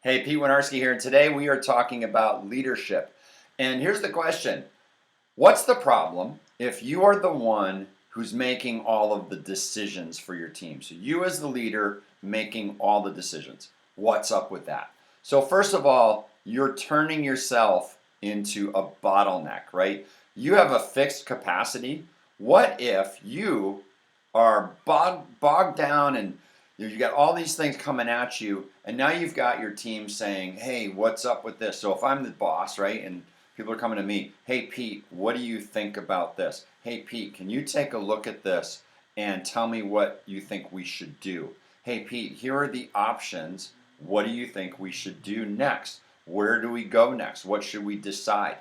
Hey, Pete Winarski here, and today we are talking about leadership. And here's the question. What's the problem if you are the one who's making all of the decisions for your team? So you as the leader making all the decisions. What's up with that? So first of all, you're turning yourself into a bottleneck, right? You have a fixed capacity. What if you are bogged down and you got all these things coming at you, and now you've got your team saying, hey, what's up with this? So if I'm the boss, right, and people are coming to me, hey, Pete, what do you think about this? Hey, Pete, can you take a look at this and tell me what you think we should do? Hey, Pete, here are the options. What do you think we should do next? Where do we go next? What should we decide?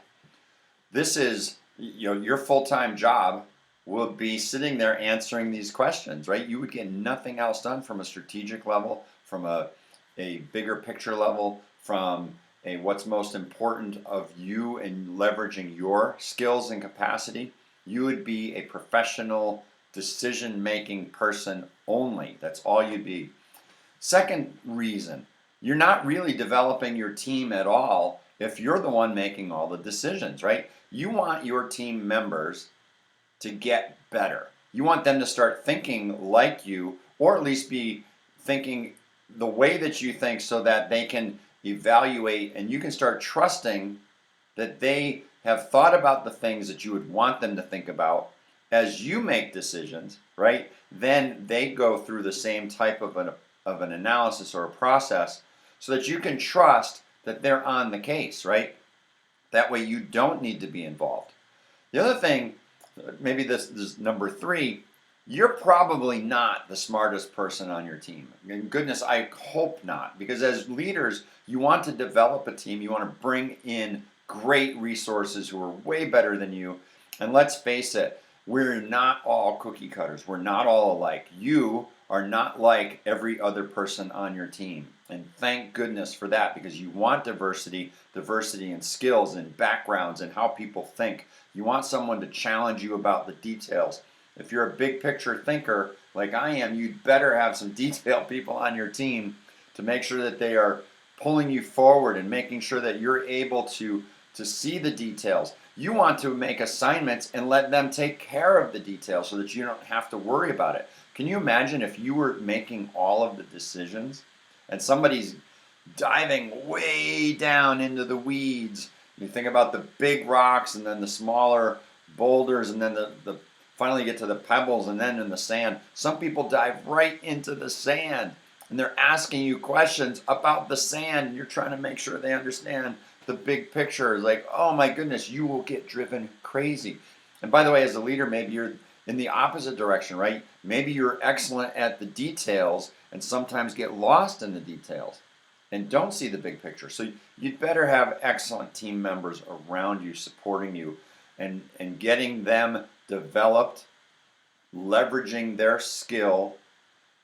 This is, your full-time job will be sitting there answering these questions, right? You would get nothing else done from a strategic level, from a bigger picture level, from a what's most important of you and leveraging your skills and capacity. You would be a professional decision-making person only. That's all you'd be. Second reason, you're not really developing your team at all if you're the one making all the decisions, right? You want your team members to get better. You want them to start thinking like you, or at least be thinking the way that you think, so that they can evaluate and you can start trusting that they have thought about the things that you would want them to think about as you make decisions, right? Then they go through the same type of an analysis or a process, so that you can trust that they're on the case, right? That way you don't need to be involved. The other thing, maybe this is number three, you're probably not the smartest person on your team. And goodness, I hope not, because as leaders, you want to develop a team, you want to bring in great resources who are way better than you. And let's face it, we're not all cookie cutters. We're not all alike. You are not like every other person on your team. And thank goodness for that, because you want diversity in skills and backgrounds and how people think. You want someone to challenge you about the details. If you're a big picture thinker like I am, you'd better have some detailed people on your team to make sure that they are pulling you forward and making sure that you're able to see the details. You want to make assignments and let them take care of the details so that you don't have to worry about it. Can you imagine if you were making all of the decisions and somebody's diving way down into the weeds? You think about the big rocks and then the smaller boulders, and then the finally get to the pebbles, and then in the sand. Some people dive right into the sand and they're asking you questions about the sand, and you're trying to make sure they understand the big picture. Like, oh my goodness, you will get driven crazy. And by the way, as a leader, maybe you're in the opposite direction, right? Maybe you're excellent at the details and sometimes get lost in the details and don't see the big picture. So you'd better have excellent team members around you, supporting you and getting them developed, leveraging their skill,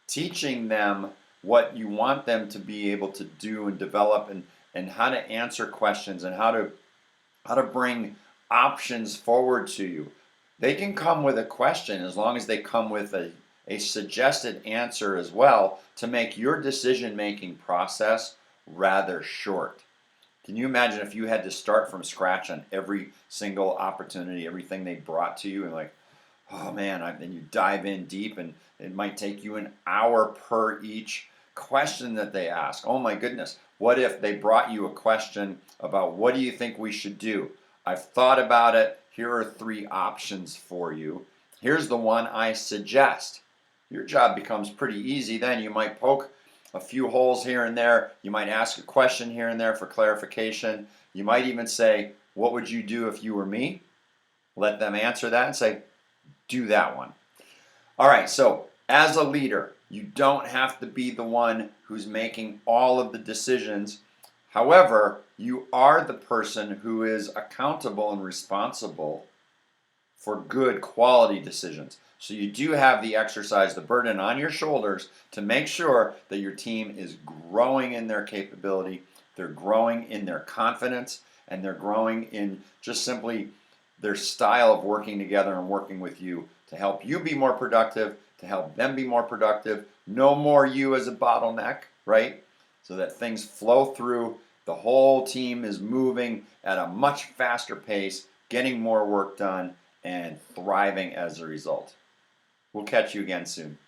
teaching them what you want them to be able to do and develop, and how to answer questions, and how to bring options forward to you. They can come with a question as long as they come with a suggested answer as well, to make your decision-making process rather short. Can you imagine if you had to start from scratch on every single opportunity, everything they brought to you, and like, oh man, then you dive in deep, and it might take you an hour per each question that they ask. Oh my goodness, what if they brought you a question about, what do you think we should do? I've thought about it. Here are three options for you. Here's the one I suggest. Your job becomes pretty easy then. You might poke a few holes here and there. You might ask a question here and there for clarification. You might even say, what would you do if you were me? Let them answer that and say, do that one. All right, so as a leader, you don't have to be the one who's making all of the decisions. However, you are the person who is accountable and responsible for good quality decisions. So you do have the burden on your shoulders to make sure that your team is growing in their capability, they're growing in their confidence, and they're growing in just simply their style of working together and working with you to help you be more productive, to help them be more productive. No more you as a bottleneck, right? so that things flow through. The whole team is moving at a much faster pace, getting more work done, and thriving as a result. We'll catch you again soon.